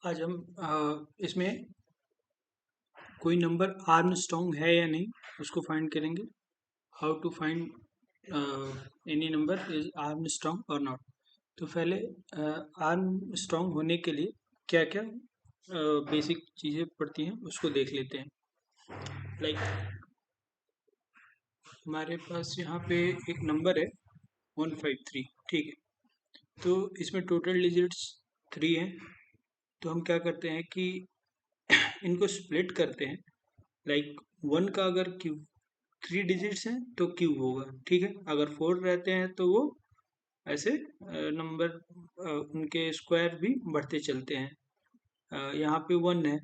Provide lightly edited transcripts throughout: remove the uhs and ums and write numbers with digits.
आज हम इसमें कोई नंबर आर्मस्ट्रॉन्ग है या नहीं उसको फाइंड करेंगे। How to find any number is Armstrong और नॉट। तो पहले आर्मस्ट्रॉन्ग होने के लिए क्या क्या बेसिक चीज़ें पड़ती हैं उसको देख लेते हैं। लाइक हमारे पास यहाँ पे एक नंबर है 153, ठीक है। तो इसमें टोटल डिजिट्स 3 हैं। तो हम क्या करते हैं कि इनको स्प्लिट करते हैं। लाइक 1 का अगर क्यूब 3 डिजिट्स हैं तो क्यूब होगा, ठीक है। अगर 4 रहते हैं तो वो ऐसे नंबर उनके स्क्वायर भी बढ़ते चलते हैं। यहाँ पे 1 है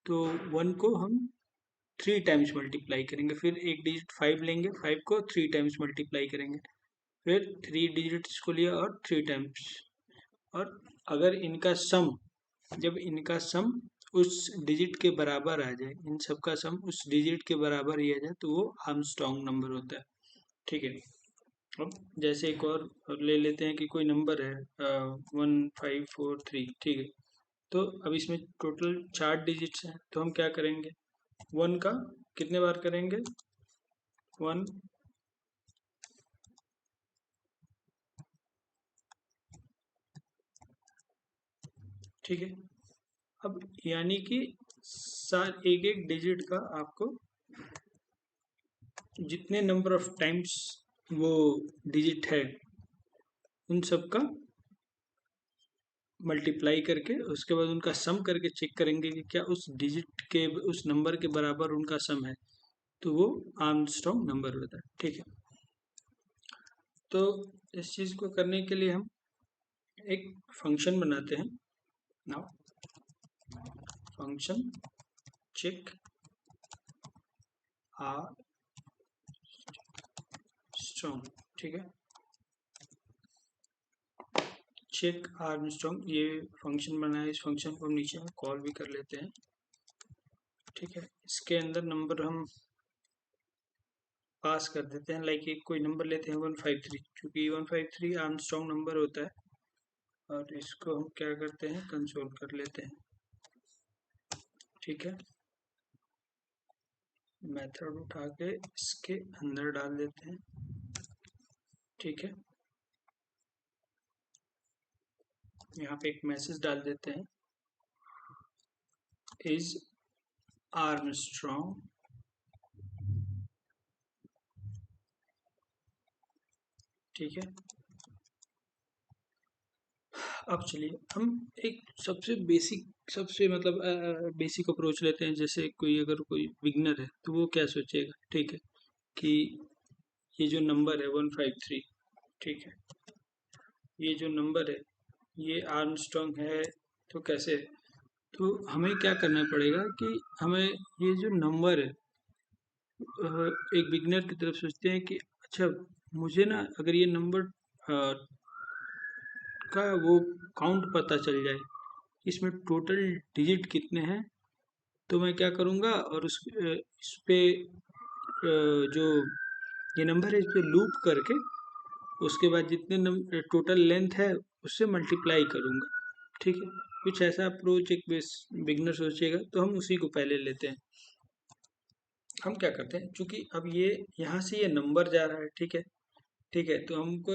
तो 1 को हम 3 टाइम्स मल्टीप्लाई करेंगे, फिर एक डिजिट 5 लेंगे, 5 को 3 टाइम्स मल्टीप्लाई करेंगे, फिर 3 डिजिट्स को लिया और 3 टाइम्स। और अगर इनका सम, जब इनका सम उस डिजिट के बराबर आ जाए, इन सब का सम उस डिजिट के बराबर ही आ जाए तो वो आर्मस्ट्रॉन्ग नंबर होता है, ठीक है। अब जैसे एक और ले लेते हैं कि कोई नंबर है 1543, ठीक है। तो अब इसमें टोटल 4 डिजिट्स हैं तो हम क्या करेंगे, 1 का कितने बार करेंगे, 1, ठीक है। अब यानी कि एक एक डिजिट का आपको जितने नंबर ऑफ टाइम्स वो डिजिट है उन सब का मल्टीप्लाई करके उसके बाद उनका सम करके चेक करेंगे कि क्या उस डिजिट के उस नंबर के बराबर उनका सम है, तो वो आर्मस्ट्रॉन्ग नंबर होता है, ठीक है। तो इस चीज़ को करने के लिए हम एक फंक्शन बनाते हैं। नाउ फंक्शन चेक आर्मस्ट्रॉन्ग, ठीक है। चेक आर्मस्ट्रॉन्ग ये फंक्शन बना है, इस फंक्शन को हम नीचे में कॉल भी कर लेते हैं, ठीक है। इसके अंदर नंबर हम पास कर देते हैं। लाइक एक कोई नंबर लेते हैं 153, क्योंकि 153 आर्मस्ट्रॉन्ग नंबर होता है। और इसको हम क्या करते हैं, कंसोल कर लेते हैं, ठीक है। मेथड उठा के इसके अंदर डाल देते हैं, ठीक है। यहाँ पे एक मैसेज डाल देते हैं, इज आर्मस्ट्रॉन्ग, ठीक है। अब चलिए हम एक सबसे बेसिक, सबसे मतलब बेसिक अप्रोच लेते हैं। जैसे कोई अगर कोई बिगनर है तो वो क्या सोचेगा, ठीक है, कि ये जो नंबर है 153, ठीक है, ये जो नंबर है ये आर्मस्ट्रॉन्ग है तो कैसे है। तो हमें क्या करना पड़ेगा कि हमें ये जो नंबर है, एक बिगनर की तरफ सोचते हैं कि अच्छा मुझे ना अगर ये नंबर का वो काउंट पता चल जाए, इसमें टोटल डिजिट कितने हैं, तो मैं क्या करूँगा और इस पे जो ये नंबर है इस पे लूप करके उसके बाद जितने टोटल लेंथ है उससे मल्टीप्लाई करूँगा, ठीक है। कुछ ऐसा अप्रोच एक बिगनर सोचेगा तो हम उसी को पहले लेते हैं। हम क्या करते हैं, क्योंकि अब ये यहाँ से ये नंबर जा रहा है, ठीक है, ठीक है। तो हमको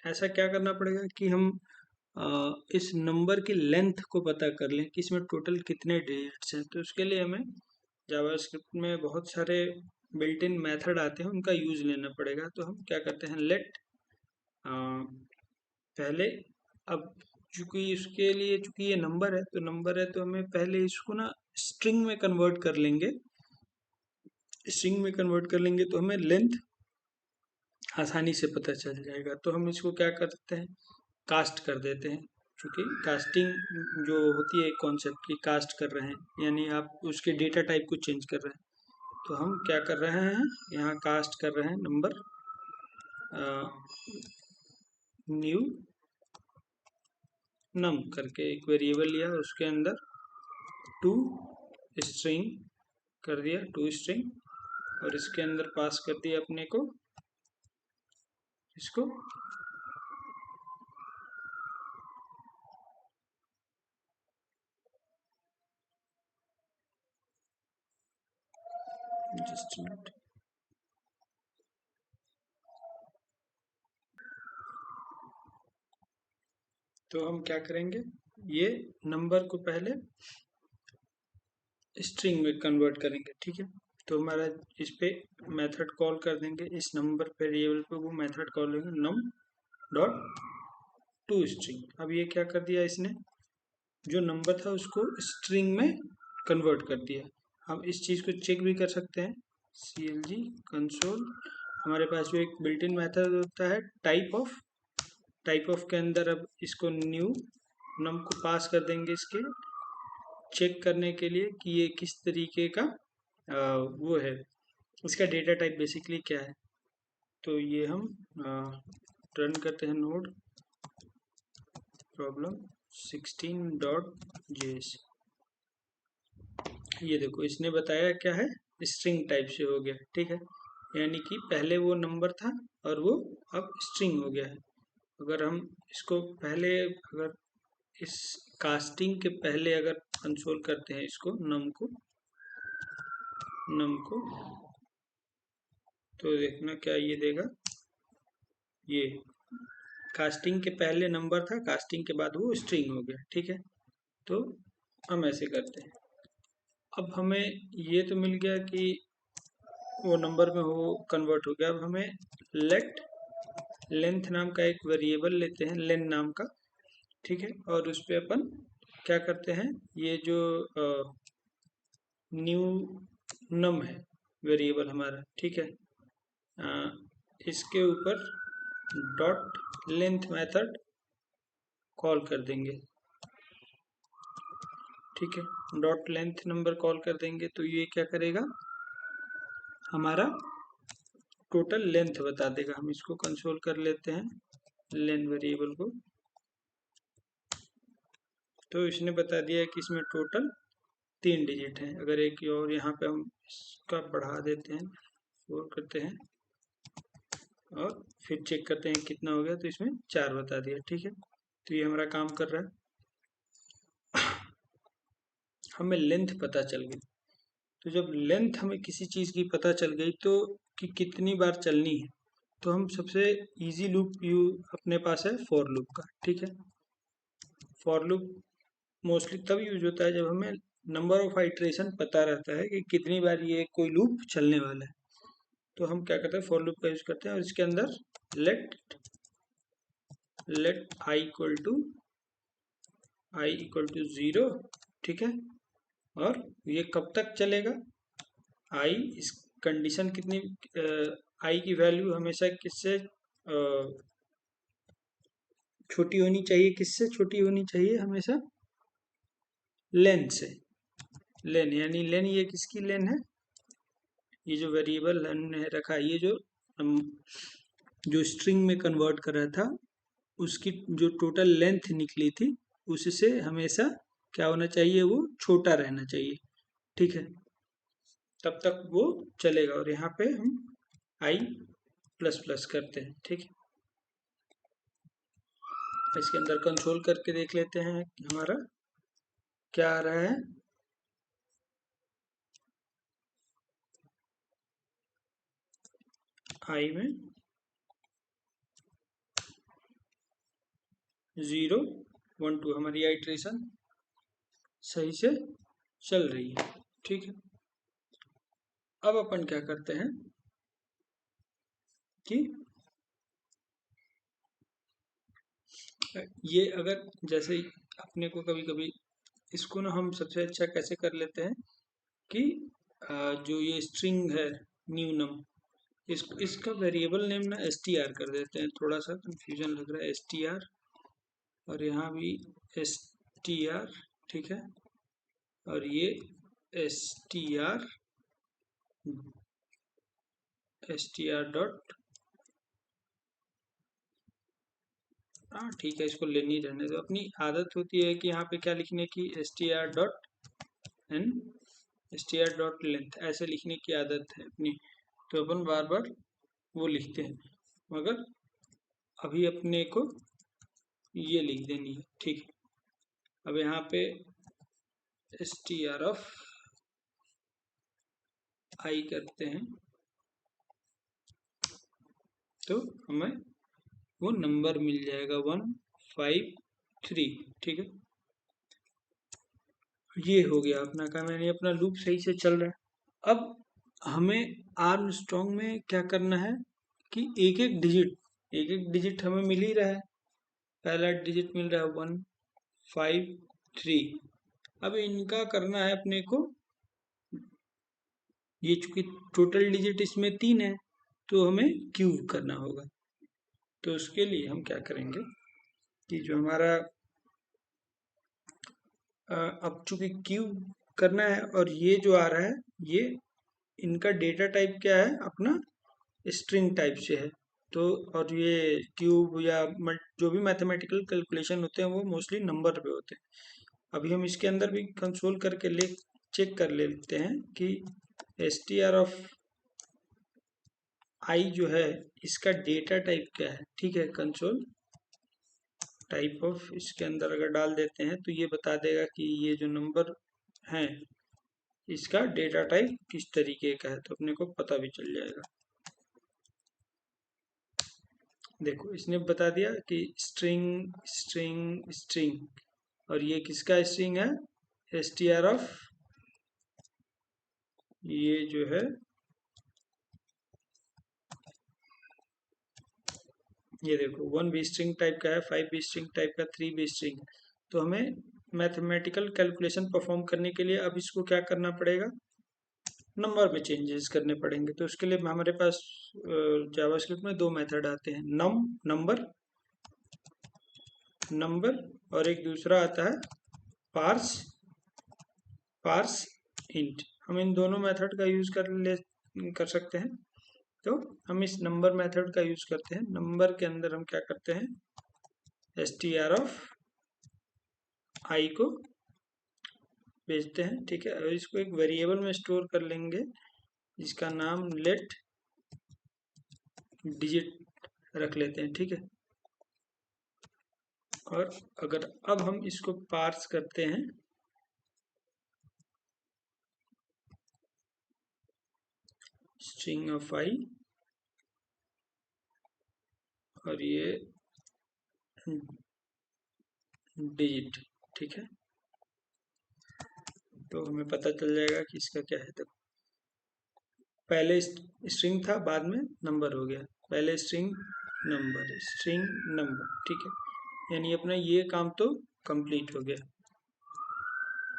ऐसा क्या करना पड़ेगा कि हम इस नंबर की लेंथ को पता कर लें कि इसमें टोटल कितने डिजिट्स हैं। तो उसके लिए हमें जावास्क्रिप्ट में बहुत सारे बिल्ट इन मेथड आते हैं, उनका यूज लेना पड़ेगा। तो हम क्या करते हैं, लेट पहले, अब चूंकि इसके लिए चूंकि ये नंबर है तो नंबर है तो हमें पहले इसको ना स्ट्रिंग में कन्वर्ट कर लेंगे। स्ट्रिंग में कन्वर्ट कर लेंगे तो हमें लेंथ आसानी से पता चल जाएगा। तो हम इसको क्या करते हैं, कास्ट कर देते हैं। क्योंकि कास्टिंग जो होती है कॉन्सेप्ट की, कास्ट कर रहे हैं यानी आप उसके डेटा टाइप को चेंज कर रहे हैं। तो हम क्या कर रहे हैं, यहाँ कास्ट कर रहे हैं नंबर, न्यू नम करके एक वेरिएबल लिया, उसके अंदर टू स्ट्रिंग कर दिया, टू स्ट्रिंग, और इसके अंदर पास कर दिया अपने को इसको तो हम क्या करेंगे, ये नंबर को पहले स्ट्रिंग में कन्वर्ट करेंगे, ठीक है। तो हमारा इस पे मेथड कॉल कर देंगे, इस नंबर वेरिएबल पे वो मेथड कॉल करेंगे नम डॉट टू स्ट्रिंग। अब ये क्या कर दिया इसने, जो नंबर था उसको स्ट्रिंग में कन्वर्ट कर दिया। हम इस चीज़ को चेक भी कर सकते हैं, clg कंसोल, हमारे पास जो एक बिल्ट इन मेथड होता है टाइप ऑफ के अंदर अब इसको न्यू नम को पास कर देंगे इसके चेक करने के लिए कि ये किस तरीके का वो है, इसका डेटा टाइप बेसिकली क्या है। तो ये हम रन करते हैं नोड प्रॉब्लम 16.js। ये देखो इसने बताया क्या है, स्ट्रिंग टाइप से हो गया, ठीक है। यानी कि पहले वो नंबर था और वो अब स्ट्रिंग हो गया है। अगर हम इसको पहले, अगर इस कास्टिंग के पहले अगर कंसोल करते हैं इसको नम को तो देखना क्या ये देगा, ये कास्टिंग के पहले नंबर था, कास्टिंग के बाद वो स्ट्रिंग हो गया, ठीक है। तो हम ऐसे करते हैं। अब हमें ये तो मिल गया कि वो नंबर में वो कन्वर्ट हो गया। अब हमें लेट लेंथ नाम का एक वेरिएबल लेते हैं, लेन नाम का, ठीक है। और उस पर अपन क्या करते हैं, ये जो न्यू नम है वेरिएबल हमारा, ठीक है, इसके ऊपर डॉट लेंथ मेथड कॉल कर देंगे, ठीक है। डॉट लेंथ नंबर कॉल कर देंगे तो ये क्या करेगा, हमारा टोटल लेंथ बता देगा। हम इसको कंसोल कर लेते हैं लेन वेरिएबल को, तो इसने बता दिया कि इसमें टोटल 3 डिजिट हैं। अगर एक और यहाँ पे हम इसका बढ़ा देते हैं, 4 करते हैं और फिर चेक करते हैं कितना हो गया, तो इसमें 4 बता दिया, ठीक है। तो ये हमारा काम कर रहा है। हमें लेंथ पता चल गई। तो जब लेंथ हमें किसी चीज़ की पता चल गई तो कि कितनी बार चलनी है, तो हम सबसे इजी लूप अपने पास है फॉर लूप का, ठीक है। फॉर लूप मोस्टली तब यूज होता है जब हमें नंबर ऑफ आइट्रेशन पता रहता है कि कितनी बार ये कोई लूप चलने वाला है। तो हम क्या करते हैं, फॉर लूप का यूज करते हैं और इसके अंदर लेट आई इक्वल टू 0, ठीक है। और ये कब तक चलेगा, आई इस कंडीशन कितनी, आई की वैल्यू हमेशा किससे छोटी होनी चाहिए, किससे छोटी होनी चाहिए हमेशा, लेन से। लेन यानी लेन, ये किसकी लेन है, ये जो वेरिएबल हमने रखा है, ये जो हम जो स्ट्रिंग में कन्वर्ट कर रहा था उसकी जो टोटल लेंथ निकली थी उससे हमेशा क्या होना चाहिए, वो छोटा रहना चाहिए, ठीक है। तब तक वो चलेगा। और यहाँ पे हम आई प्लस प्लस करते हैं, ठीक है। इसके अंदर कंसोल करके देख लेते हैं कि हमारा क्या आ रहा है। आई में 0 1 2 हमारी आइट्रेशन सही से चल रही है, ठीक है। अब अपन क्या करते हैं कि ये अगर जैसे अपने को कभी कभी इसको ना हम सबसे अच्छा कैसे कर लेते हैं कि जो ये स्ट्रिंग है न्यू नम, इसका वेरिएबल नेम ना str कर देते हैं। थोड़ा सा कंफ्यूजन लग रहा है, str और यहाँ भी str, ठीक है। और ये str डॉट, हाँ ठीक है, इसको लेनी रहने दो। अपनी आदत होती है कि यहाँ पे क्या लिखने की, str dot n str dot length ऐसे लिखने की आदत है अपनी, तो अपन बार बार वो लिखते हैं। मगर अभी अपने को ये लिख देनी है, ठीक है। अब यहाँ पे str ऑफ आई करते हैं तो हमें वो नंबर मिल जाएगा 1 5 3। ठीक है, ये हो गया अपना काम, यानी अपना लूप सही से चल रहा है। अब हमें आर्मस्ट्रॉन्ग में क्या करना है कि एक एक डिजिट हमें मिल ही रहा है। पहला डिजिट मिल रहा है 153। अब इनका करना है अपने को, ये चूंकि टोटल डिजिट इसमें 3 है तो हमें क्यूब करना होगा। तो उसके लिए हम क्या करेंगे कि जो हमारा अब चूंकि क्यूब करना है और ये जो आ रहा है ये इनका डेटा टाइप क्या है अपना स्ट्रिंग टाइप से है। तो और ये क्यूब या जो भी मैथमेटिकल कैलकुलेशन होते हैं वो मोस्टली नंबर पे होते हैं। अभी हम इसके अंदर भी कंसोल करके चेक कर लेते हैं कि str ऑफ i जो है इसका डेटा टाइप क्या है। ठीक है, कंसोल टाइप ऑफ इसके अंदर अगर डाल देते हैं तो ये बता देगा कि ये जो नंबर है इसका डेटा टाइप किस तरीके का है, तो अपने को पता भी चल जाएगा। देखो इसने बता दिया कि स्ट्रिंग स्ट्रिंग स्ट्रिंग, और ये किसका स्ट्रिंग है, str ऑफ ये जो है ये देखो 1 भी स्ट्रिंग टाइप का है, 5 भी स्ट्रिंग टाइप का, 3 भी स्ट्रिंग। तो हमें मैथमेटिकल कैलकुलेशन परफॉर्म करने के लिए अब इसको क्या करना पड़ेगा, नंबर में चेंजेस करने पड़ेंगे। तो उसके लिए हमारे पास जावास्क्रिप्ट में दो मेथड आते हैं, नंबर और एक दूसरा आता है पार्स इंट। हम इन दोनों मेथड का यूज कर सकते हैं। तो हम इस नंबर मेथड का यूज करते हैं। नंबर के अंदर हम क्या करते हैं, str ऑफ i को भेजते हैं। ठीक है, और इसको एक वेरिएबल में स्टोर कर लेंगे जिसका नाम लेट डिजिट रख लेते हैं। ठीक है, और अगर अब हम इसको पार्स करते हैं स्ट्रिंग ऑफ i और ये डिजिट, ठीक है, तो हमें पता चल जाएगा कि इसका क्या है। देखो पहले स्ट्रिंग था, बाद में नंबर हो गया, पहले स्ट्रिंग नंबर। ठीक है, यानी अपना ये काम तो कंप्लीट हो गया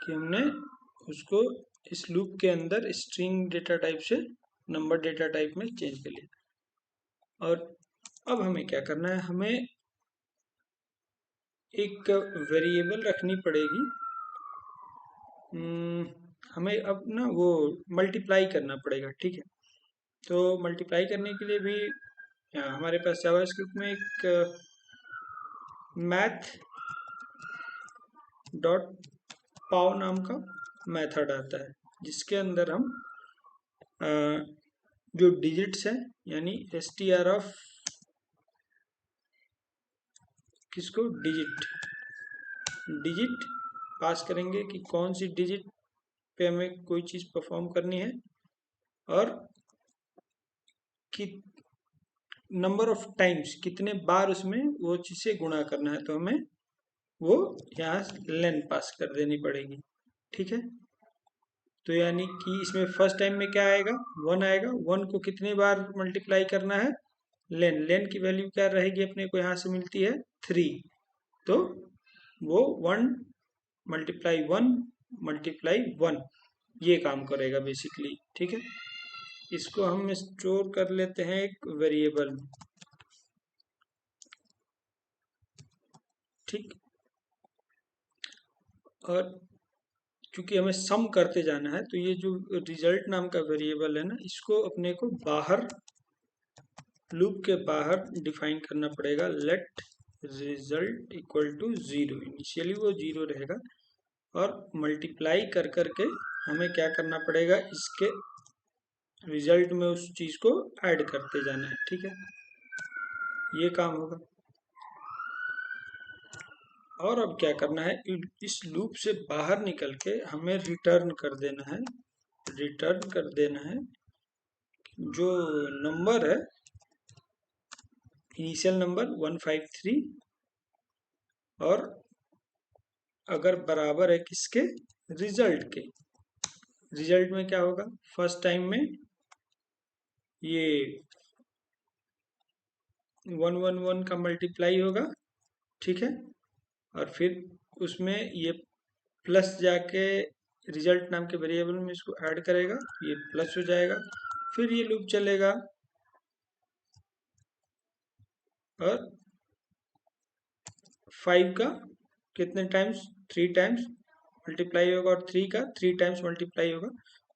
कि हमने उसको इस लूप के अंदर स्ट्रिंग डेटा टाइप से नंबर डेटा टाइप में चेंज कर लिया। और अब हमें क्या करना है, हमें एक वेरिएबल रखनी पड़ेगी। हमें अब ना वो मल्टीप्लाई करना पड़ेगा। ठीक है, तो मल्टीप्लाई करने के लिए भी हमारे पास जावास्क्रिप्ट में एक मैथ डॉट पाव नाम का मेथड आता है जिसके अंदर हम जो डिजिट्स हैं यानी str ऑफ किसको डिजिट पास करेंगे कि कौन सी डिजिट पे हमें कोई चीज़ परफॉर्म करनी है और कि नंबर ऑफ टाइम्स कितने बार उसमें वो चीज़ से गुणा करना है। तो हमें वो यहाँ लेन पास कर देनी पड़ेगी। ठीक है, तो यानी कि इसमें फर्स्ट टाइम में क्या आएगा, 1 आएगा। 1 को कितने बार मल्टीप्लाई करना है, लेन की वैल्यू क्या रहेगी अपने को यहाँ से मिलती है 3। तो वो 1 मल्टीप्लाई 1 ये काम करेगा बेसिकली। ठीक है, इसको हम स्टोर कर लेते हैं एक वेरिएबल में। ठीक, और क्योंकि हमें सम करते जाना है तो ये जो रिजल्ट नाम का वेरिएबल है ना, इसको अपने को बाहर लूप के बाहर डिफाइन करना पड़ेगा। Let result equal to 0, initially वो 0 रहेगा और मल्टीप्लाई कर करके हमें क्या करना पड़ेगा, इसके रिजल्ट में उस चीज को ऐड करते जाना है। ठीक है, ये काम होगा। और अब क्या करना है, इस लूप से बाहर निकल के हमें रिटर्न कर देना है जो नंबर है, इनिशियल नंबर 153 और अगर बराबर है किसके, रिजल्ट के। रिजल्ट में क्या होगा, फर्स्ट टाइम में ये 111 का मल्टीप्लाई होगा, ठीक है, और फिर उसमें ये प्लस जाके रिजल्ट नाम के वेरिएबल में इसको ऐड करेगा, ये प्लस हो जाएगा, फिर ये लूप चलेगा और 5 का कितने टाइम्स, 3 टाइम्स मल्टीप्लाई होगा, और 3 का 3 टाइम्स मल्टीप्लाई होगा,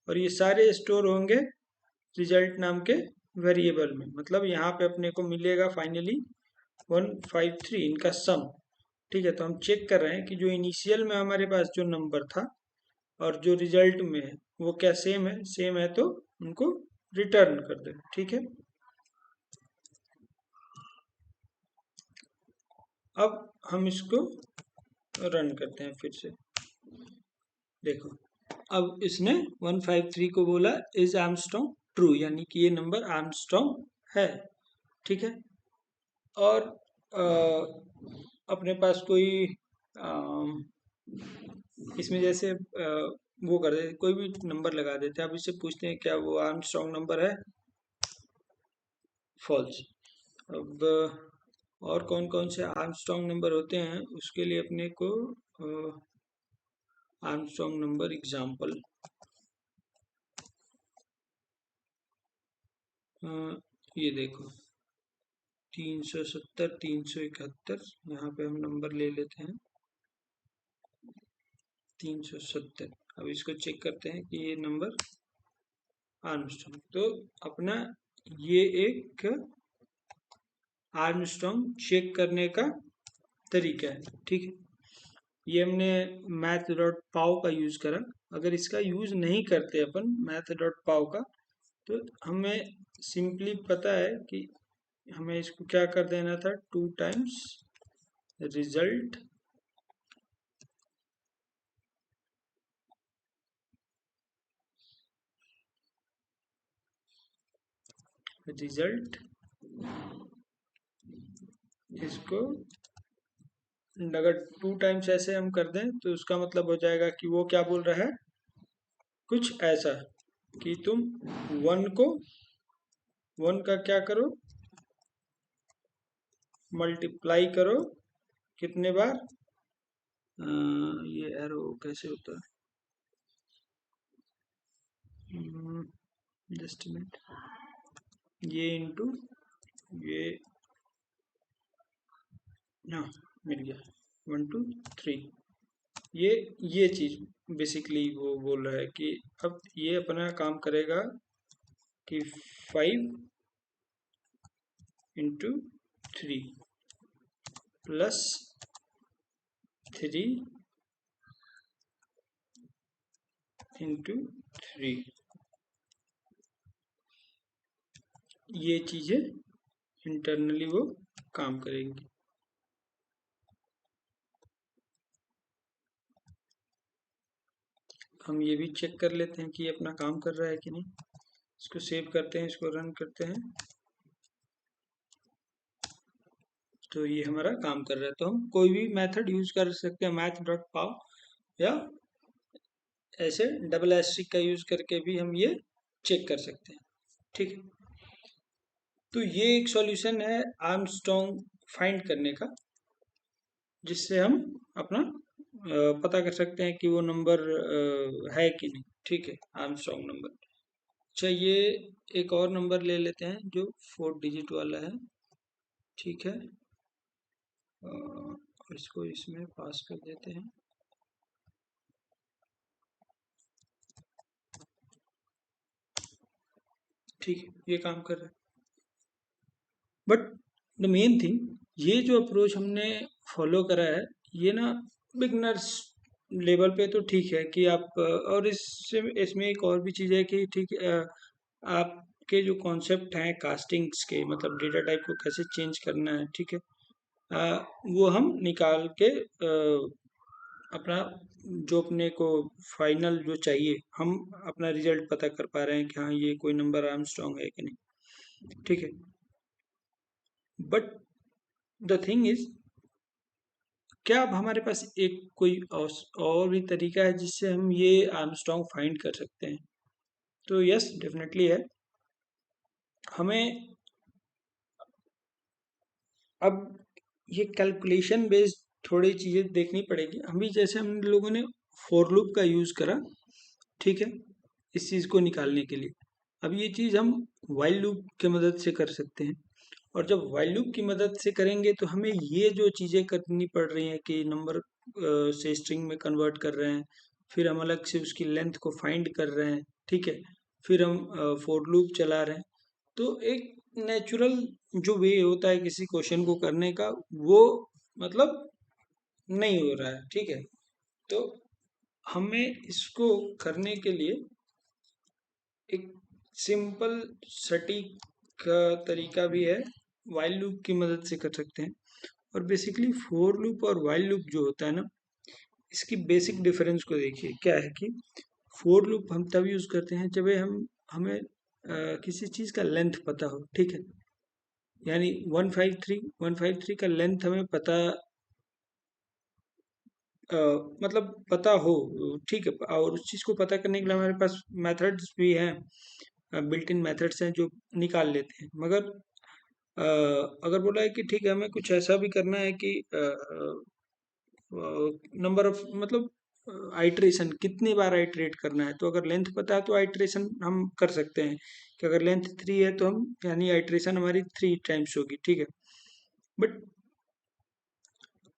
और ये सारे स्टोर होंगे रिजल्ट नाम के वेरिएबल में। मतलब यहाँ पे अपने को मिलेगा फाइनली 153 इनका सम। ठीक है, तो हम चेक कर रहे हैं कि जो इनिशियल में हमारे पास जो नंबर था और जो रिजल्ट में है वो क्या सेम है, सेम है तो उनको रिटर्न कर दे। ठीक है, अब हम इसको रन करते हैं फिर से। देखो, अब इसने 153 को बोला इज आर्मस्ट्रॉन्ग ट्रू, यानी कि ये नंबर आर्मस्ट्रॉन्ग है। ठीक है, और अपने पास कोई इसमें जैसे वो कर देते, कोई भी नंबर लगा देते हैं। अब इससे पूछते हैं क्या वो आर्मस्ट्रॉन्ग नंबर है, फॉल्स। अब और कौन कौन से आर्मस्ट्रॉन्ग नंबर होते हैं उसके लिए अपने को आर्मस्ट्रॉन्ग नंबर एग्जाम्पल, ये देखो 370, 371, यहाँ पे हम नंबर ले लेते हैं 370। अब इसको चेक करते हैं कि ये नंबर आर्मस्ट्रॉन्ग, तो अपना ये एक आर्मस्ट्रॉन्ग चेक करने का तरीका है। ठीक है, ये हमने मैथ डॉट पाव का यूज करा। अगर इसका यूज नहीं करते अपन मैथ डॉट पाव का, तो हमें सिंपली पता है कि हमें इसको क्या कर देना था, 2 टाइम्स रिजल्ट इसको अगर 2 टाइम्स ऐसे हम कर दें तो उसका मतलब हो जाएगा कि वो क्या बोल रहा है, कुछ ऐसा कि तुम 1 का क्या करो, मल्टीप्लाई करो कितने बार, ये एरो कैसे होता है, जस्ट मिनट, ये इंटू ये, हाँ मिल गया, 1 2 3। ये चीज बेसिकली वो बोल रहा है कि अब ये अपना काम करेगा कि 5 इंटू 3 प्लस 3 इंटू 3, ये चीजें इंटरनली वो काम करेंगी। हम ये भी चेक कर लेते हैं कि ये अपना काम कर रहा है कि नहीं। इसको सेव करते हैं, इसको रन करते हैं, तो ये हमारा काम कर रहा है। तो हम कोई भी मेथड यूज कर सकते हैं, मैथ डॉट पाव, या ऐसे डबल एस्ट्रिक का यूज करके भी हम ये चेक कर सकते हैं। ठीक है, तो ये एक सॉल्यूशन है आर्मस्ट्रॉन्ग फाइंड करने का, जिससे हम अपना पता कर सकते हैं कि वो नंबर है कि नहीं। ठीक है, आर्मस्ट्रॉन्ग नंबर। अच्छा, ये एक और नंबर ले लेते हैं जो 4 डिजिट वाला है। ठीक है, और इसको इसमें पास कर देते हैं। ठीक है, ये काम कर रहा है। बट द मेन थिंग, ये जो अप्रोच हमने फॉलो करा है, ये ना बिगनर्स लेवल पे तो ठीक है कि आप और इससे इसमें एक और भी चीज़ है कि ठीक आपके जो कॉन्सेप्ट हैं कास्टिंग्स के, मतलब डेटा टाइप को कैसे चेंज करना है, ठीक है, वो हम निकाल के अपना जो अपने को फाइनल जो चाहिए, हम अपना रिजल्ट पता कर पा रहे हैं कि हाँ ये कोई नंबर आर्मस्ट्रॉन्ग है कि नहीं। ठीक है, बट द थिंग इज क्या अब हमारे पास एक कोई और भी तरीका है जिससे हम ये आर्मस्ट्रॉन्ग फाइंड कर सकते हैं? तो यस, डेफिनेटली है। हमें अब ये कैलकुलेशन बेस्ड थोड़ी चीज़ें देखनी पड़ेगी। अभी जैसे हम लोगों ने फॉर लूप का यूज़ करा, ठीक है, इस चीज़ को निकालने के लिए। अब ये चीज़ हम वाइल लूप की मदद से कर सकते हैं, और जब वाइल लूप की मदद से करेंगे तो हमें ये जो चीज़ें करनी पड़ रही हैं कि नंबर से स्ट्रिंग में कन्वर्ट कर रहे हैं, फिर हम अलग से उसकी लेंथ को फाइंड कर रहे हैं, ठीक है, फिर हम फॉर लूप चला रहे हैं। तो एक नेचुरल जो वे होता है किसी क्वेश्चन को करने का, वो मतलब नहीं हो रहा है, ठीक है। तो हमें इसको करने के लिए एक सिंपल सटीक तरीका भी है, वाइल लूप की मदद से कर सकते हैं। और बेसिकली फोर लूप और वाइल लूप जो होता है ना, इसकी बेसिक डिफरेंस को देखिए। क्या है कि फोर लूप हम तब यूज करते हैं जब हमें किसी चीज का लेंथ पता हो, ठीक है। यानी 153 का लेंथ हमें पता, अ, मतलब पता हो, ठीक है। और उस चीज को पता करने के लिए हमारे पास मेथड्स भी हैं, बिल्ट इन मेथड्स हैं जो निकाल लेते हैं। मगर अगर बोला है कि ठीक है, हमें कुछ ऐसा भी करना है कि नंबर ऑफ, मतलब आइट्रेशन कितनी बार आइट्रेट करना है, तो अगर लेंथ पता है तो आइट्रेशन हम कर सकते हैं कि अगर लेंथ 3 है तो हम, यानी आइट्रेशन हमारी 3 टाइम्स होगी, ठीक है। बट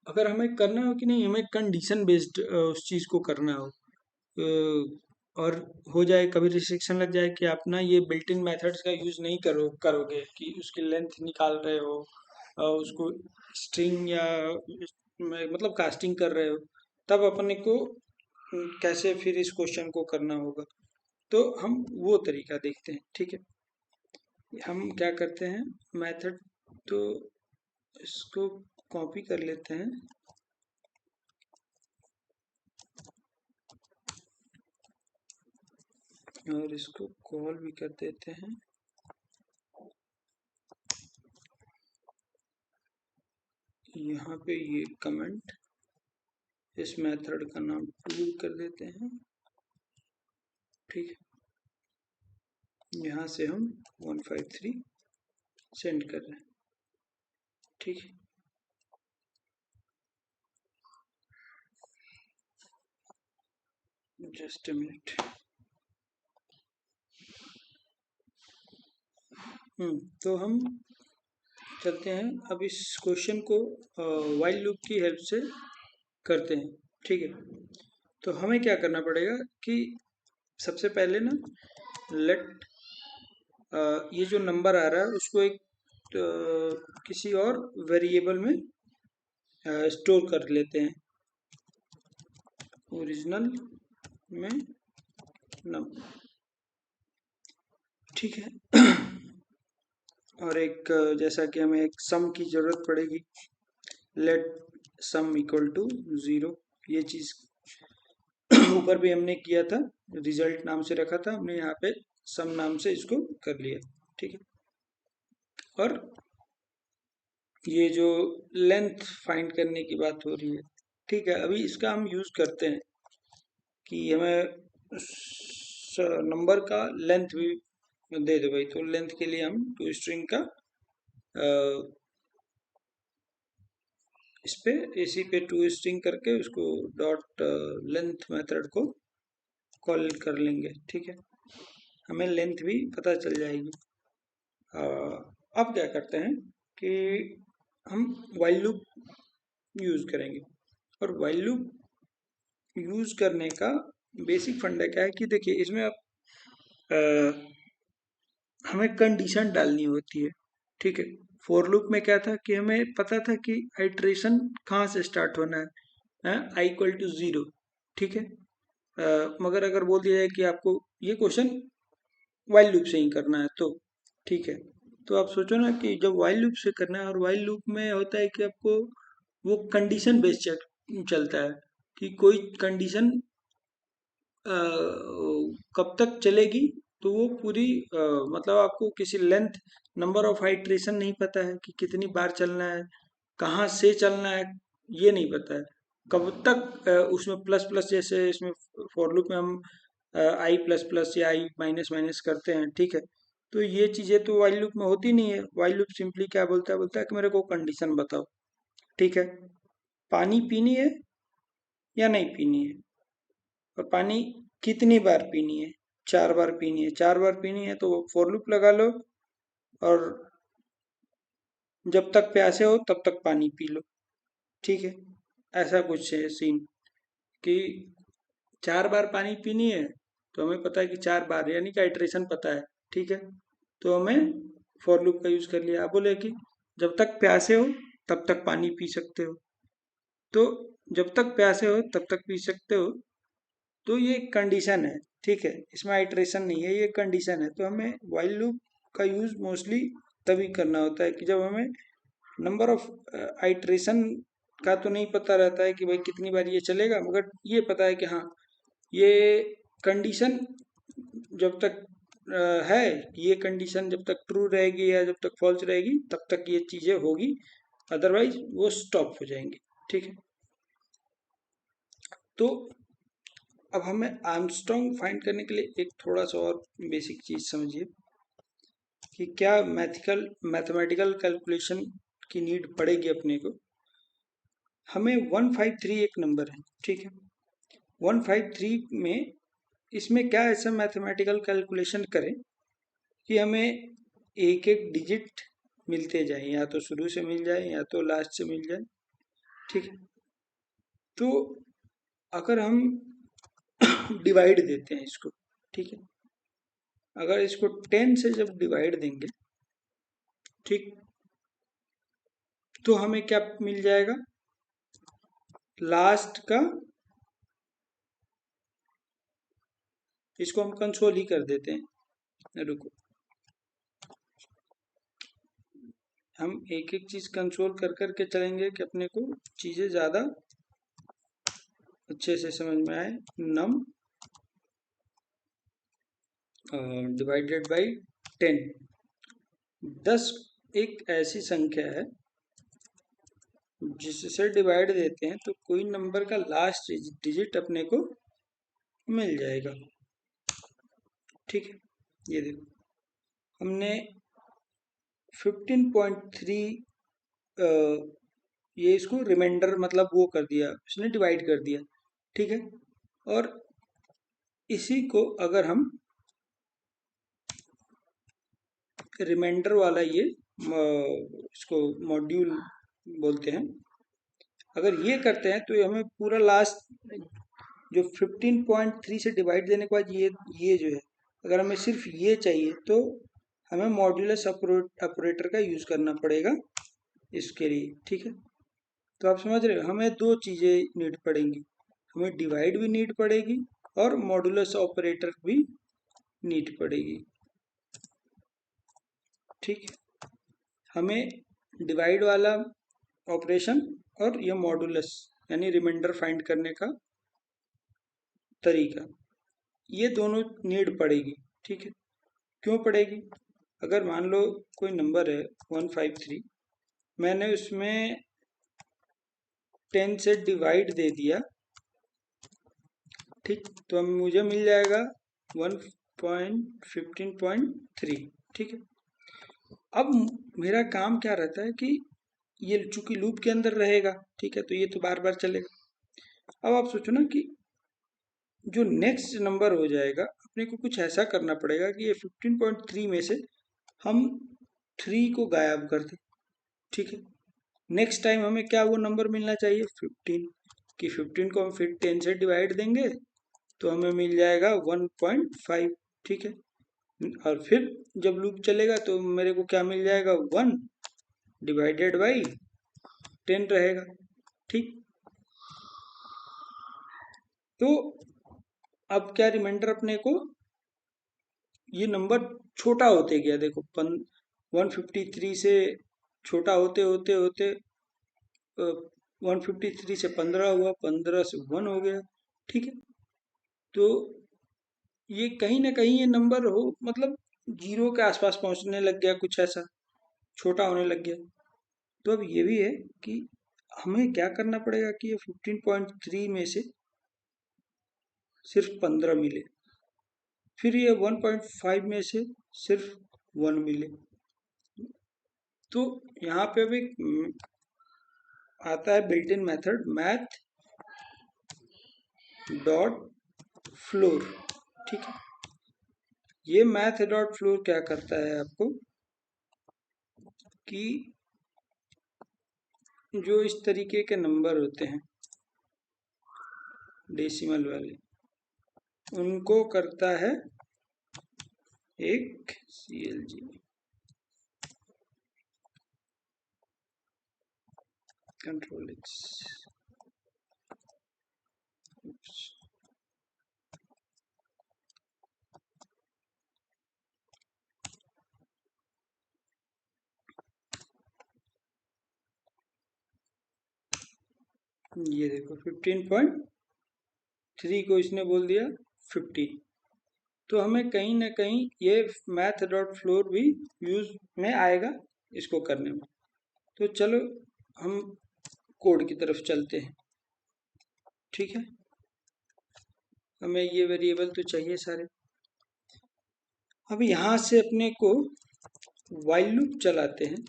अगर हमें करना हो कि नहीं, हमें कंडीशन बेस्ड उस चीज़ को करना हो, और हो जाए कभी रिस्ट्रिक्शन लग जाए कि आप ना ये बिल्ट इन मेथड्स का यूज़ नहीं करोगे कि उसकी लेंथ निकाल रहे हो, उसको स्ट्रिंग या मतलब कास्टिंग कर रहे हो, तब अपने को कैसे फिर इस क्वेश्चन को करना होगा। तो हम वो तरीका देखते हैं, ठीक है। हम क्या करते हैं, मेथड, तो इसको कॉपी कर लेते हैं और इसको कॉल भी कर देते हैं। यहाँ पे ये कमेंट, इस मेथड का नाम टूल कर देते हैं, ठीक है। यहाँ से हम 153 सेंड कर रहे हैं, ठीक है। Just a minute. तो हम चलते हैं अब इस क्वेश्चन को वाइल लूप की हेल्प से करते हैं, ठीक है। तो हमें क्या करना पड़ेगा कि सबसे पहले ना, लेट ये जो नंबर आ रहा है उसको एक किसी और वेरिएबल में स्टोर कर लेते हैं, ओरिजिनल में नंबर, ठीक है। और एक जैसा कि हमें एक सम की जरूरत पड़ेगी, लेट सम इक्वल टू 0। ये चीज ऊपर भी हमने किया था, रिजल्ट नाम से रखा था हमने, यहाँ पे सम नाम से इसको कर लिया, ठीक है। और ये जो लेंथ फाइंड करने की बात हो रही है, ठीक है, अभी इसका हम यूज करते हैं कि हमें नंबर का लेंथ भी दे दो भाई। तो लेंथ के लिए हम टू स्ट्रिंग का इस पे इसी पे टू स्ट्रिंग करके उसको डॉट लेंथ मेथड को कॉल कर लेंगे, ठीक है। हमें लेंथ भी पता चल जाएगी। अब क्या करते हैं कि हम वाइल लूप यूज करेंगे। और वाइल लूप यूज करने का बेसिक फंडा क्या है कि देखिए, इसमें आप हमें कंडीशन डालनी होती है, ठीक है। फॉर लूप में क्या था कि हमें पता था कि आइट्रेशन कहाँ से स्टार्ट होना है, आई इक्वल टू 0, ठीक है। मगर अगर बोल दिया जाए कि आपको ये क्वेश्चन वाइल लूप से ही करना है, तो ठीक है। तो आप सोचो ना कि जब वाइल लूप से करना है, और वाइल लूप में होता है कि आपको वो कंडीशन बेस्ड चलता है कि कोई कंडीशन कब तक चलेगी, तो वो पूरी मतलब आपको किसी लेंथ, नंबर ऑफ आइट्रेशन नहीं पता है कि कितनी बार चलना है, कहाँ से चलना है, ये नहीं पता है। कब तक उसमें प्लस प्लस, जैसे इसमें फॉर लूप में हम आई प्लस प्लस या आई माइनस माइनस करते हैं, ठीक है। तो ये चीज़ें तो वाइल लूप में होती नहीं है। वाइल लूप सिंपली क्या बोलता है कि मेरे को कंडीशन बताओ, ठीक है। पानी पीनी है या नहीं पीनी है, और पानी कितनी बार पीनी है, 4 बार पीनी है। 4 बार पीनी है तो फॉर लूप लगा लो, और जब तक प्यासे हो तब तक पानी पी लो, ठीक है। ऐसा कुछ है सीन कि 4 बार पानी पीनी है, तो हमें पता है कि 4 बार यानी कि आइट्रेशन पता है, ठीक है। तो हमें फॉर लूप का यूज कर लिया। अब बोले कि जब तक प्यासे हो तब तक पानी पी सकते हो, तो जब तक प्यासे हो तब तक पी सकते हो, तो ये कंडीशन है, ठीक है। इसमें आइट्रेशन नहीं है, ये कंडीशन है। तो हमें वाइल लूप का यूज मोस्टली तभी करना होता है कि जब हमें नंबर ऑफ आइट्रेशन का तो नहीं पता रहता है कि भाई कितनी बार ये चलेगा, मगर ये पता है कि हाँ, ये कंडीशन जब तक है, ये कंडीशन जब तक ट्रू रहेगी या जब तक फॉल्स रहेगी तब तक ये चीजें होगी, अदरवाइज वो स्टॉप हो जाएंगी, ठीक है। तो अब हमें आर्मस्ट्रॉन्ग फाइंड करने के लिए एक थोड़ा सा और बेसिक चीज समझिए कि क्या मैथमेटिकल कैलकुलेशन की नीड पड़ेगी अपने को। हमें 153 एक नंबर है, ठीक है। 153 में इसमें क्या ऐसा मैथमेटिकल कैलकुलेशन करें कि हमें एक एक डिजिट मिलते जाए, या तो शुरू से मिल जाए या तो लास्ट से मिल जाए, ठीक है। तो अगर हम डिवाइड देते हैं इसको, ठीक है। अगर इसको 10 से जब डिवाइड देंगे, ठीक, तो हमें क्या मिल जाएगा, लास्ट का, इसको हम कंसोल ही कर देते हैं, रुको। हम एक एक चीज कंसोल कर करके चलेंगे कि अपने को चीजें ज्यादा अच्छे से समझ में आए। नम डिवाइडेड बाई 10, 10 एक ऐसी संख्या है जिससे डिवाइड देते हैं तो कोई नंबर का लास्ट डिजिट अपने को मिल जाएगा, ठीक है। ये देखो, हमने 15.3 ये इसको रिमाइंडर मतलब वो कर दिया, इसने डिवाइड कर दिया, ठीक है। और इसी को अगर हम रिमाइंडर वाला ये इसको मॉड्यूल बोलते हैं, अगर ये करते हैं तो हमें पूरा लास्ट जो 15.3 से डिवाइड देने के बाद ये जो है, अगर हमें सिर्फ ये चाहिए तो हमें मॉड्यूलस ऑपरेटर का यूज करना पड़ेगा इसके लिए, ठीक है। तो आप समझ रहे हो, हमें दो चीजें नीड पड़ेंगी, हमें डिवाइड भी नीड पड़ेगी और मॉड्यूलस ऑपरेटर भी नीड पड़ेगी, ठीक है। हमें डिवाइड वाला ऑपरेशन और यह मॉड्यूलस यानी रिमाइंडर फाइंड करने का तरीका, ये दोनों नीड पड़ेगी, ठीक है। क्यों पड़ेगी, अगर मान लो कोई नंबर है 153, मैंने उसमें 10 से डिवाइड दे दिया, ठीक, तो मुझे मिल जाएगा 1.15.3, ठीक है। अब मेरा काम क्या रहता है कि ये चूंकि लूप के अंदर रहेगा, ठीक है, तो ये तो बार बार चलेगा। अब आप सोचो ना कि जो नेक्स्ट नंबर हो जाएगा, अपने को कुछ ऐसा करना पड़ेगा कि ये 15.3 में से हम 3 को गायब कर दें, ठीक है। नेक्स्ट टाइम हमें क्या वो नंबर मिलना चाहिए 15, कि 15 को हम फिर 10 से डिवाइड देंगे तो हमें मिल जाएगा 1.5, ठीक है। और फिर जब लूप चलेगा तो मेरे को क्या मिल जाएगा, 1 डिवाइडेड बाई 10 रहेगा, ठीक। तो अब क्या रिमाइंडर अपने को, ये नंबर छोटा होते गया, देखो 153 से छोटा होते होते होते 153 से 15 हुआ, 15 से 1 हो गया, ठीक है। तो ये कहीं ना कहीं ये नंबर हो मतलब जीरो के आसपास पहुंचने लग गया, कुछ ऐसा छोटा होने लग गया। तो अब ये भी है कि हमें क्या करना पड़ेगा कि ये 15.3 में से सिर्फ 15 मिले, फिर ये 1.5 में से सिर्फ 1 मिले। तो यहाँ पे भी आता है built in method math dot floor. ठीक है, ये मैथ डॉट फ्लोर क्या करता है आपको कि जो इस तरीके के नंबर होते हैं डेसिमल वाले, उनको करता है एक CLG कंट्रोल X। ये देखो 15.3 को इसने बोल दिया 15। तो हमें कहीं ना कहीं ये मैथ डॉट फ्लोर भी यूज में आएगा इसको करने में। तो चलो हम कोड की तरफ चलते हैं। ठीक है, हमें ये वेरिएबल तो चाहिए सारे। अब यहाँ से अपने को व्हाइल लूप चलाते हैं।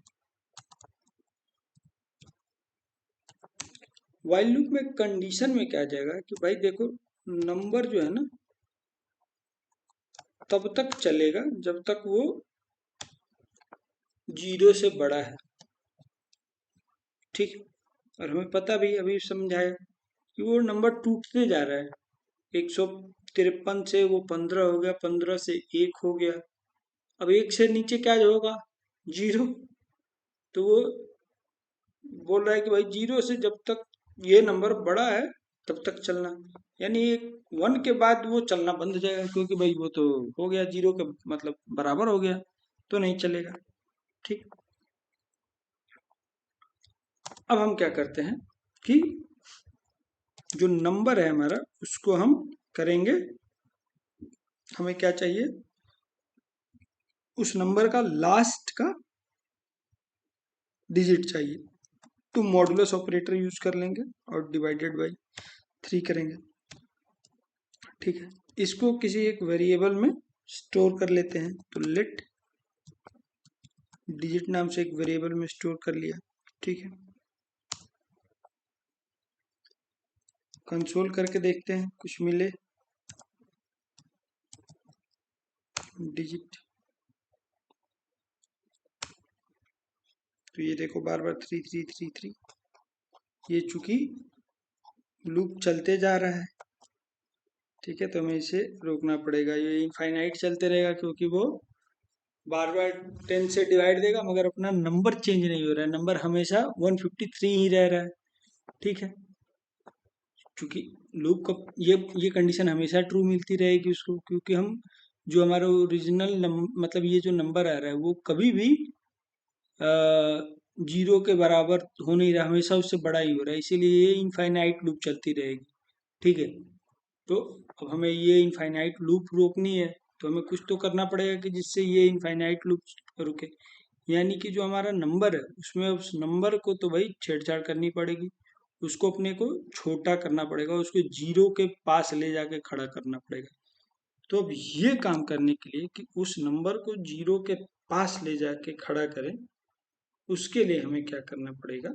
व्हाइल लूप में कंडीशन में क्या जाएगा कि भाई देखो नंबर जो है ना तब तक चलेगा जब तक वो 0 से बड़ा है। ठीक, और हमें पता भी अभी समझाया कि वो नंबर टूटते जा रहा है। 153 से वो 15 हो गया, 15 से 1 हो गया, अब 1 से नीचे क्या होगा 0। तो वो बोल रहा है कि भाई 0 से जब तक ये नंबर बड़ा है तब तक चलना, यानी 1 के बाद वो चलना बंद हो जाएगा, क्योंकि भाई वो तो हो गया 0 के मतलब बराबर हो गया, तो नहीं चलेगा। ठीक, अब हम क्या करते हैं कि जो नंबर है हमारा उसको हम करेंगे, हमें क्या चाहिए उस नंबर का लास्ट का डिजिट चाहिए। तो मॉडुलस ऑपरेटर यूज कर लेंगे और डिवाइडेड बाय 3 करेंगे। ठीक है, इसको किसी एक वेरिएबल में स्टोर कर लेते हैं। तो लेट डिजिट नाम से एक वेरिएबल में स्टोर कर लिया। ठीक है, कंसोल करके देखते हैं कुछ मिले। डिजिट, तो ये देखो बार बार 3333, ये चूंकि लूप चलते जा रहा है। ठीक है, तो हमें इसे रोकना पड़ेगा, ये इनफाइनाइट चलते रहेगा क्योंकि वो बार बार 10 से डिवाइड देगा मगर अपना नंबर चेंज नहीं हो रहा है, नंबर हमेशा 153 ही रह रहा है। ठीक है, क्योंकि लूप का ये कंडीशन हमेशा ट्रू मिलती रहेगी उसको, क्योंकि हम जो हमारा ओरिजिनल मतलब ये जो नंबर आ रहा है वो कभी भी 0 के बराबर हो नहीं रहा, हमेशा उससे बड़ा ही हो रहा है, इसीलिए ये इनफाइनाइट लूप चलती रहेगी। ठीक है, तो अब हमें ये इनफाइनाइट लूप रोकनी है, तो हमें कुछ तो करना पड़ेगा कि जिससे ये इनफाइनाइट लूप रुके। यानी कि जो हमारा नंबर है उसमें उस नंबर को तो भाई छेड़छाड़ करनी पड़ेगी, उसको अपने को छोटा करना पड़ेगा, उसको 0 के पास ले जाके खड़ा करना पड़ेगा। तो अब ये काम करने के लिए कि उस नंबर को 0 के पास ले जाके खड़ा करें, उसके लिए हमें क्या करना पड़ेगा,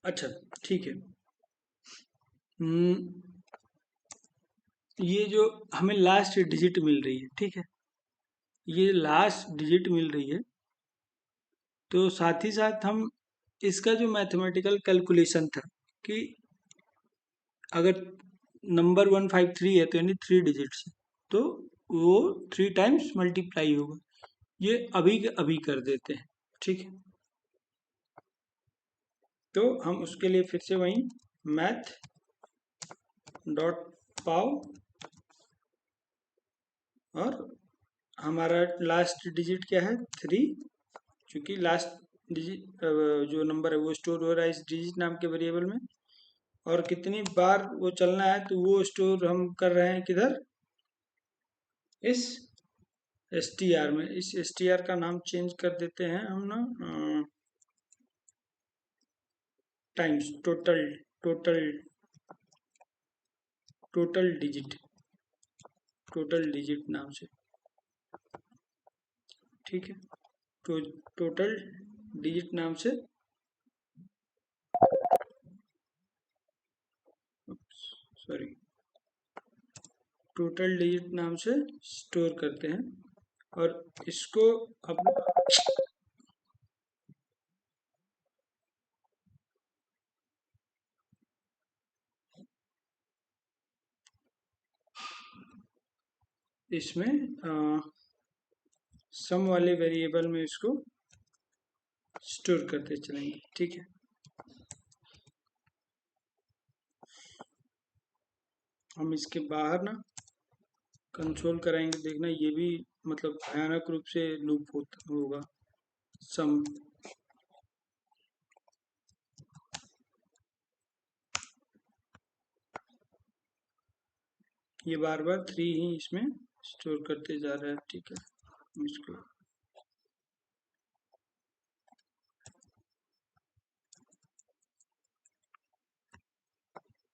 अच्छा ठीक है, ये जो हमें लास्ट डिजिट मिल रही है, ठीक है, ये लास्ट डिजिट मिल रही है, तो साथ ही साथ हम इसका जो मैथमेटिकल कैलकुलेशन था कि अगर नंबर 153 है तो यानी 3 डिजिट्स है, तो वो 3 टाइम्स मल्टीप्लाई होगा। ये अभी के अभी कर देते हैं। ठीक है, तो हम उसके लिए फिर से वही मैथ डॉट पाव, और हमारा लास्ट डिजिट क्या है 3, क्योंकि लास्ट डिजिट जो नंबर है वो स्टोर हो रहा है इस डिजिट नाम के वेरिएबल में, और कितनी बार वो चलना है तो वो स्टोर हम कर रहे हैं किधर, इस STR में, इस STR का नाम चेंज कर देते हैं हम ना, times total, total total digit, total digit नाम से, ठीक है। तो टोटल डिजिट नाम से, सॉरी, टोटल डिजिट नाम से स्टोर करते हैं। और इसको अब इसमें सम वाले वेरिएबल में इसको स्टोर करते चलेंगे, ठीक है। हम इसके बाहर ना कंसोल कराएंगे, देखना ये भी मतलब भयानक रूप से लूप होगा। सम, ये बार बार 3 ही इसमें स्टोर करते जा रहा है, ठीक है। इसको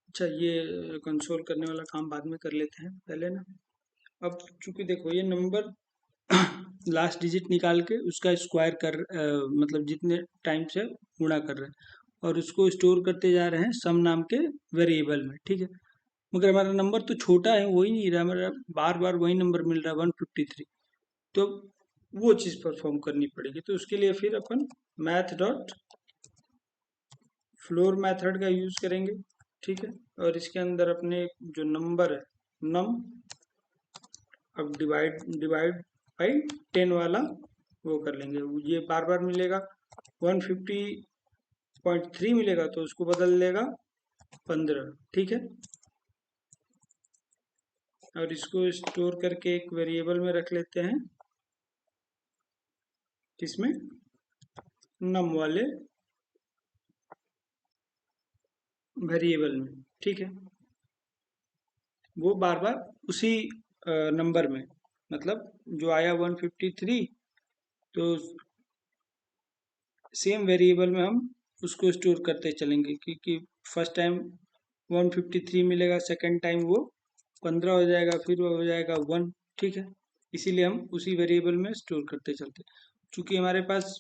अच्छा, ये कंसोल करने वाला काम बाद में कर लेते हैं पहले ना। अब चूंकि देखो ये नंबर लास्ट डिजिट निकाल के उसका स्क्वायर कर मतलब जितने टाइम से गुणा कर रहे हैं और उसको स्टोर करते जा रहे हैं सम नाम के वेरिएबल में, ठीक है। मगर हमारा नंबर तो छोटा है, वही नहीं रहा हमारा, बार बार वही नंबर मिल रहा है 153। तो वो चीज़ परफॉर्म करनी पड़ेगी, तो उसके लिए फिर अपन मैथ डॉट फ्लोर मेथड का यूज करेंगे, ठीक है। और इसके अंदर अपने जो नंबर है नम, अब डिवाइड डिवाइड बाई 10 वाला वो कर लेंगे, ये बार बार मिलेगा। 150.3 मिलेगा तो उसको बदल देगा 15, ठीक है। और इसको स्टोर करके एक वेरिएबल में रख लेते हैं, किसमें, नम वाले वेरिएबल में, ठीक है। वो बार बार उसी नंबर में, मतलब जो आया 153, तो सेम वेरिएबल में हम उसको स्टोर करते चलेंगे, क्योंकि फर्स्ट टाइम 153 मिलेगा, सेकंड टाइम वो 15 हो जाएगा, फिर वो हो जाएगा 1, ठीक है। इसीलिए हम उसी वेरिएबल में स्टोर करते चलते, चूंकि हमारे पास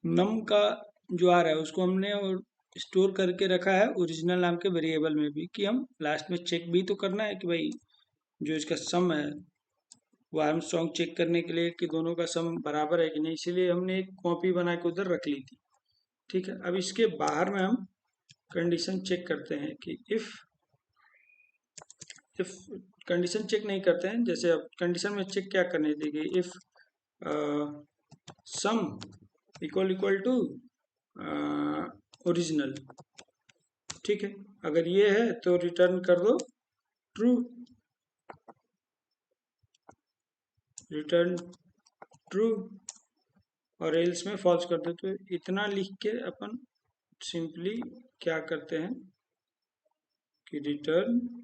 नम का जो आ रहा है उसको हमने और स्टोर करके रखा है ओरिजिनल नाम के वेरिएबल में भी, कि हम लास्ट में चेक भी तो करना है कि भाई जो इसका सम है वो आर्मस्ट्रॉन्ग चेक करने के लिए कि दोनों का सम बराबर है कि नहीं, इसीलिए हमने एक कॉपी बना के उधर रख ली थी, ठीक है। अब इसके बाहर में हम कंडीशन चेक करते हैं कि इफ कंडीशन चेक नहीं करते हैं, जैसे अब कंडीशन में चेक क्या करने देगी, if sum equal equal to original, ठीक है। अगर ये है तो रिटर्न कर दो ट्रू, रिटर्न ट्रू, और एल्स में फॉल्स कर दो। तो इतना लिख के अपन सिंपली क्या करते हैं कि रिटर्न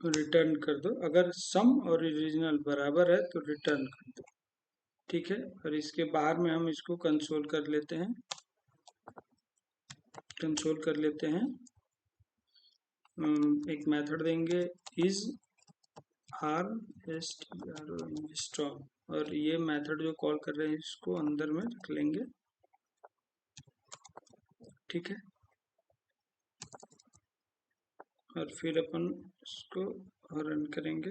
रिटर्न कर दो, अगर सम और ओरिजिनल बराबर है तो रिटर्न कर दो, ठीक है। और इसके बाहर में हम इसको कंसोल कर लेते हैं, कंसोल कर लेते हैं। एक मेथड देंगे is R S T R O N strong, और ये मेथड जो कॉल कर रहे हैं इसको अंदर में रख लेंगे, ठीक है। और फिर अपन इसको रन करेंगे,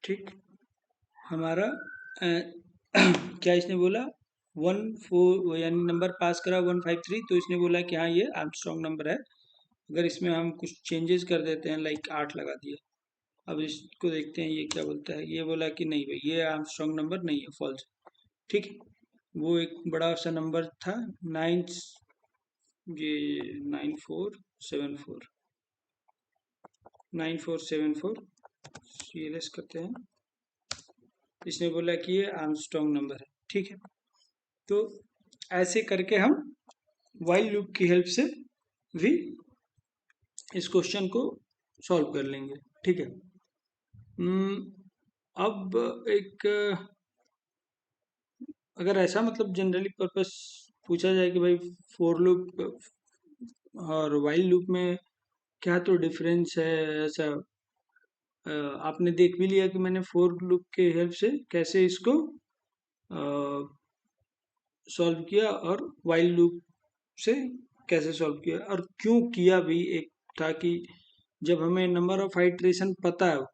ठीक। हमारा क्या इसने बोला, 14 यानी नंबर पास करा 153, तो इसने बोला कि हाँ ये आर्मस्ट्रॉन्ग नंबर है। अगर इसमें हम कुछ चेंजेस कर देते हैं, लाइक 8 लगा दिए, अब इसको देखते हैं ये क्या बोलता है। ये बोला कि नहीं भाई ये आर्मस्ट्रॉन्ग नंबर नहीं है, फॉल्स, ठीक है। वो एक बड़ा सा नंबर था 9, ये 9474, 9474 CLS करते हैं। इसने बोला कि ये आर्मस्ट्रॉन्ग नंबर है, ठीक है। तो ऐसे करके हम वाइल लूप की हेल्प से भी इस क्वेश्चन को सॉल्व कर लेंगे, ठीक है। अब एक अगर ऐसा मतलब जनरली पर्पस पूछा जाए कि भाई फोर लूप और वाइल लूप में क्या तो डिफरेंस है, ऐसा आपने देख भी लिया कि मैंने फोर लूप के हेल्प से कैसे इसको सॉल्व किया और वाइल लूप से कैसे सॉल्व किया और क्यों किया भी। एक था कि जब हमें नंबर ऑफ आइट्रेशन पता है,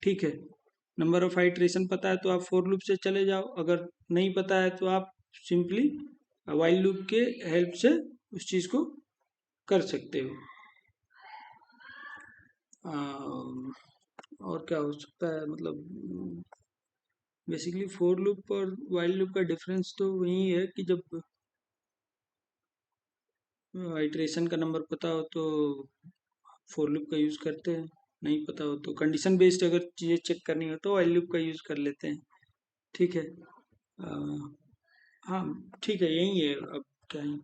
ठीक है, नंबर ऑफ आइट्रेशन पता है तो आप फोर लूप से चले जाओ, अगर नहीं पता है तो आप सिंपली वाइल लूप के हेल्प से उस चीज़ को कर सकते हो। और क्या हो सकता है, मतलब बेसिकली फोर लूप और वाइल लूप का डिफरेंस तो वही है कि जब आइट्रेशन का नंबर पता हो तो फोर लूप का यूज़ करते हैं, नहीं पता हो तो कंडीशन बेस्ड अगर चीज़ें चेक करनी हो तो वाइल लूप का यूज़ कर लेते हैं, ठीक है। हाँ ठीक है, यही है। अब क्या है,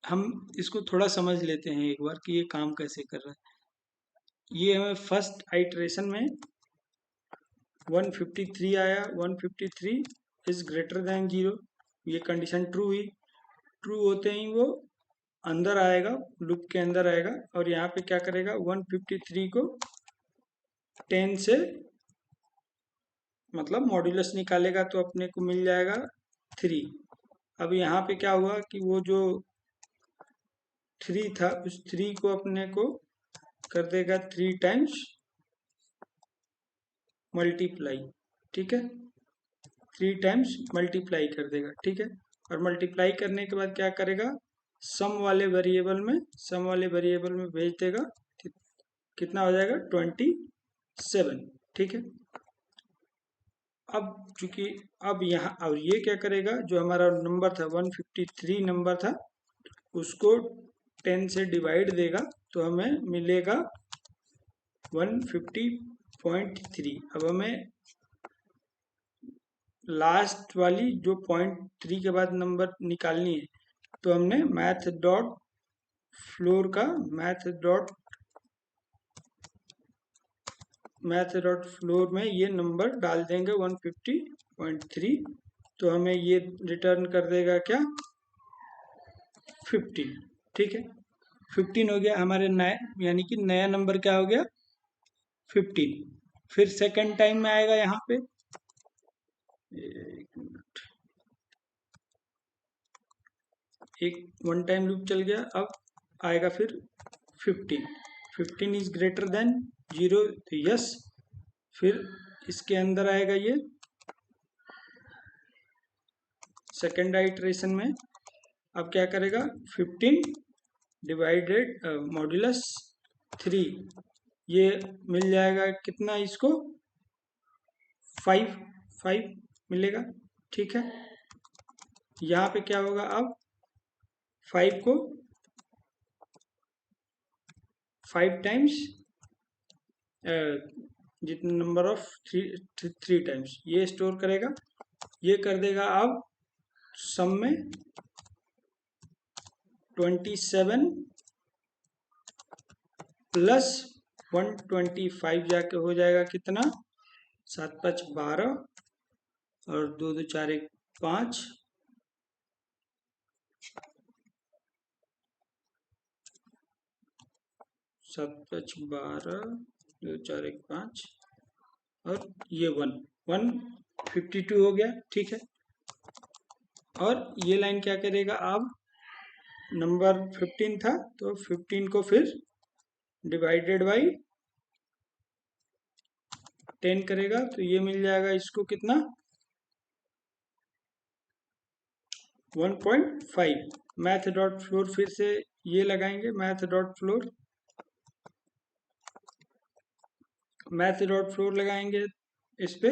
हम इसको थोड़ा समझ लेते हैं एक बार कि ये काम कैसे कर रहा है। ये हमें फर्स्ट आइट्रेशन में 153 आया, 153 इज ग्रेटर देन 0, ये कंडीशन ट्रू हुई। ट्रू होते ही वो अंदर आएगा, लूप के अंदर आएगा और यहाँ पे क्या करेगा, 153 को 10 से मतलब मॉड्यूलस निकालेगा तो अपने को मिल जाएगा 3। अब यहाँ पे क्या हुआ कि वो जो 3 था उस 3 को अपने को कर देगा 3 टाइम्स मल्टीप्लाई, ठीक है, 3 टाइम्स मल्टीप्लाई कर देगा, ठीक है। और मल्टीप्लाई करने के बाद क्या करेगा, सम वाले वेरिएबल में भेज देगा, कितना हो जाएगा 27, ठीक है। अब चूंकि अब यहाँ और ये क्या करेगा, जो हमारा नंबर था 153 नंबर था उसको 10 से डिवाइड देगा तो हमें मिलेगा 150.3। अब हमें लास्ट वाली जो 0.3 के बाद नंबर निकालनी है, तो हमने मैथ डॉट फ्लोर में ये नंबर डाल देंगे 150.3, तो हमें ये रिटर्न कर देगा क्या, 15, ठीक है। 15 हो गया हमारे नए, यानी कि नया नंबर क्या हो गया 15। फिर सेकंड टाइम में आएगा यहाँ पे, एक मिनट, एक वन टाइम लूप चल गया, अब आएगा फिर 15 इज ग्रेटर देन 0, तो यस। फिर इसके अंदर आएगा ये सेकेंड आइटरेशन में, अब क्या करेगा 15 डिवाइडेड मॉड्यूलस 3, ये मिल जाएगा कितना इसको 5 मिलेगा, ठीक है। यहाँ पे क्या होगा, अब 5 को 5 टाइम्स जितने नंबर ऑफ 3 टाइम्स ये स्टोर करेगा, ये कर देगा अब सम में 27 प्लस 125 जाके हो जाएगा कितना 7 5 12 और 2 2 4 1 5, 7 5 12 2 4 1 5 और ये 152 हो गया, ठीक है। और ये लाइन क्या करेगा, अब नंबर 15 था तो 15 को फिर डिवाइडेड बाई 10 करेगा, तो ये मिल जाएगा इसको कितना 1.5। मैथ डॉट फ्लोर फिर से ये लगाएंगे, मैथ डॉट फ्लोर लगाएंगे इस पे,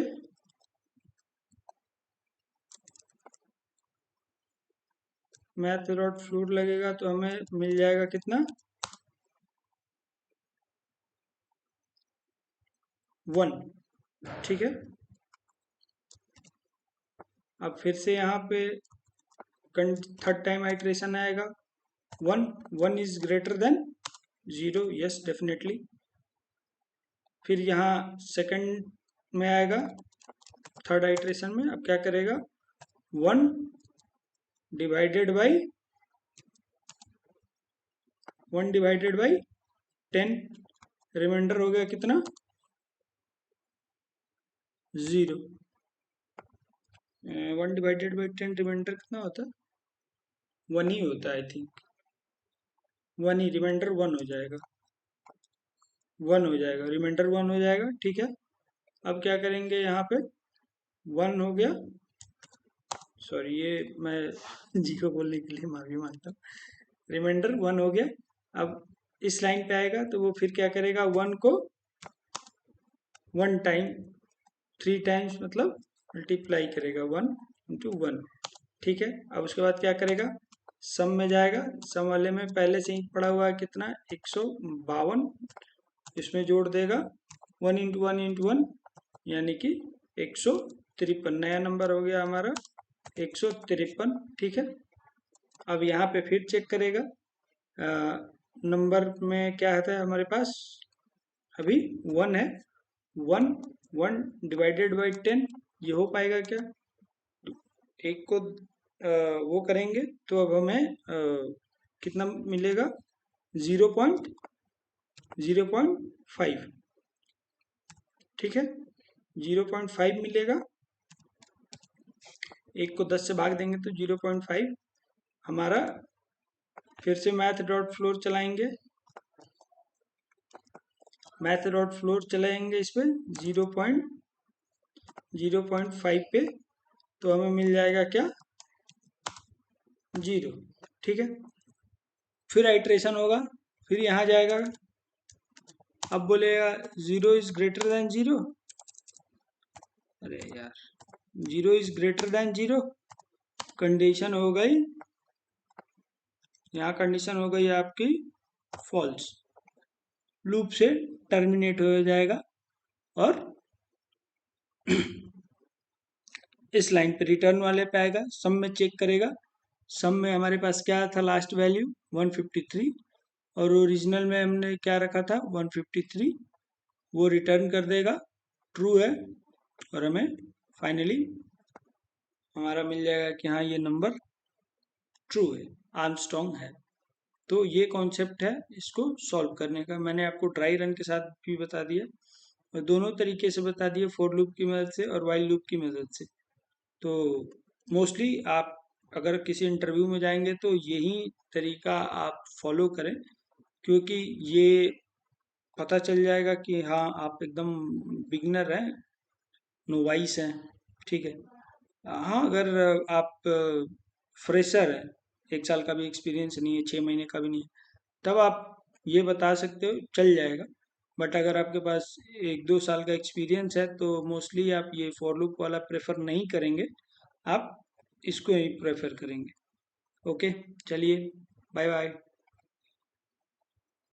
मैथ डॉट फ्लोर लगेगा तो हमें मिल जाएगा कितना 1, ठीक है। अब फिर से यहाँ पे थर्ड टाइम आइट्रेशन आएगा, 1 is greater than 0, yes definitely. फिर यहाँ सेकंड में आएगा, थर्ड आइट्रेशन में, अब क्या करेगा, 1 डिवाइडेड बाई 10, रिमाइंडर हो गया कितना, 0। 1 डिवाइडेड बाई 10 रिमाइंडर कितना होता है, 1 ही होता है आई थिंक, 1 ही, रिमाइंडर 1 हो जाएगा, 1 हो जाएगा, रिमाइंडर 1 हो जाएगा, ठीक है। अब क्या करेंगे, यहाँ पे 1 हो गया, सॉरी ये मैं जी को बोलने के लिए माफी मांगता हूँ, रिमाइंडर 1 हो गया। अब इस लाइन पे आएगा तो वो फिर क्या करेगा, 1 को 1 टाइम 3 टाइम्स मतलब मल्टीप्लाई करेगा, 1 इंटू 1, ठीक है। अब उसके बाद क्या करेगा, सम में जाएगा, सम वाले में पहले से ही पड़ा हुआ है कितना, 152, इसमें जोड़ देगा 1 इंटू 1 इंटू 1, यानी कि 153, नया नंबर हो गया हमारा 153, ठीक है। अब यहाँ पे फिर चेक करेगा, नंबर में क्या आता है हमारे पास, अभी 1 है, 1 डिवाइडेड बाई 10, ये हो पाएगा क्या, एक को वो करेंगे तो अब हमें कितना मिलेगा, 0.5, ठीक है, 0.5 मिलेगा। एक को 10 से भाग देंगे तो 0.5 हमारा। फिर से मैथ डॉट फ्लोर चलाएंगे, मैथ डॉट फ्लोर चलाएंगे इस पर 0.5 पे, तो हमें मिल जाएगा क्या, 0, ठीक है। फिर आइट्रेशन होगा, फिर यहाँ जाएगा, अब बोलेगा 0 इज ग्रेटर देन 0, अरे यार 0 इज ग्रेटर देन 0, कंडीशन हो गई, यहाँ कंडीशन हो गई आपकी फॉल्स, लूप से टर्मिनेट हो जाएगा और इस लाइन पे रिटर्न वाले पे आएगा, सम में चेक करेगा, सम में हमारे पास क्या था लास्ट वैल्यू 153, और ओरिजिनल में हमने क्या रखा था 153, वो रिटर्न कर देगा ट्रू है, और हमें फाइनली हमारा मिल जाएगा कि हाँ ये नंबर ट्रू है, आर्मस्ट्रॉन्ग है। तो ये कॉन्सेप्ट है इसको सॉल्व करने का, मैंने आपको ड्राई रन के साथ भी बता दिया और दोनों तरीके से बता दिए, फॉर लूप की मदद से और वाइल लूप की मदद से। तो मोस्टली आप अगर किसी इंटरव्यू में जाएंगे तो यही तरीका आप फॉलो करें, क्योंकि ये पता चल जाएगा कि हाँ आप एकदम बिगनर हैं, नोवाइस हैं, ठीक है। हाँ अगर आप फ्रेशर हैं, 1 साल का भी एक्सपीरियंस नहीं है, 6 महीने का भी नहीं है, तब आप ये बता सकते हो, चल जाएगा। बट अगर आपके पास 1-2 साल का एक्सपीरियंस है तो मोस्टली आप ये फॉर लूप वाला प्रेफर नहीं करेंगे, आप इसको ही प्रेफर करेंगे। ओके, चलिए, बाय बाय।